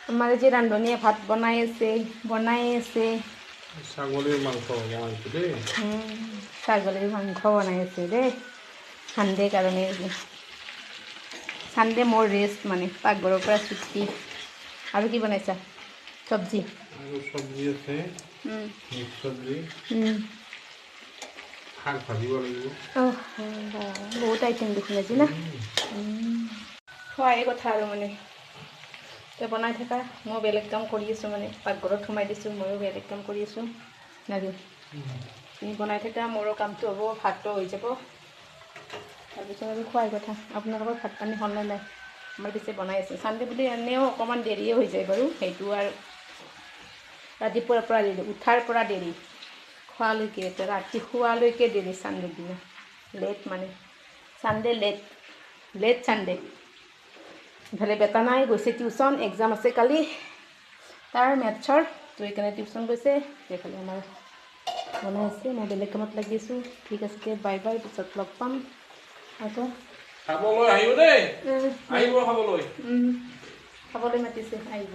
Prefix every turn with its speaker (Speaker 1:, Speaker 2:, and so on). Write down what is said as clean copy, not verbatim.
Speaker 1: আমাৰ যে ৰান্ধনীয়ে ভাত বনাই আছে
Speaker 2: ছাগলীৰ মাংস বনাইছো দেই
Speaker 1: ছাগলীৰ মাংস বনাই আছে দেই চানডে কাৰণে চানডে মোৰ ৰেষ্ট মানে পাকঘৰৰ পৰা ছুটি আৰু কি বনাইছা চব্জি
Speaker 2: আৰু চব্জি আছে মিক্স চব্জি শাক ভাজিব লাগিব
Speaker 1: বহুত আইটেম দেখোন আজি না খোৱাই কথা আৰু মানে তই বনাই থাকা মই বেলেগ কাম কৰি আছোঁ মানে পাকঘৰত সোমাই দিছোঁ ময়ো বেলেগ কাম কৰি আছোঁ নাজানো তুমি বনাই থাকা মোৰো কামটো হ'ব ভাতটো হৈ যাব তাৰপিছত আৰু খোৱাই কথা আপোনালোকৰ ভাত পানী হ'লে নাই আমাৰ পিছে বনাই আছে চানডে বুলি এনেও অকণমান দেৰিয়ে হৈ যায় বাৰু সেইটো আৰু ৰাতিপুৱাৰ পৰা দেৰি উঠাৰ পৰা দেৰি খোৱালৈকে ৰাতি শোৱালৈকে দেৰি চানডে দিনা লেট মানে চানডে লেট চানডে ইফালে বেটা নাই গৈছে টিউশ্যন এক্সাম আছে কালি তাৰ মেথছৰ তো এইকাৰণে টিউশ্যন গৈছে এইফালে আমাৰ বনাই আছে মই বেলেগ কামত লাগি আছোঁ ঠিক আছে বাই বাই পিছত লগ পাম আকৌ
Speaker 2: খাবলৈ আহিব দেই আহিব খাবলৈ
Speaker 1: খাবলৈ মাতিছে আহিব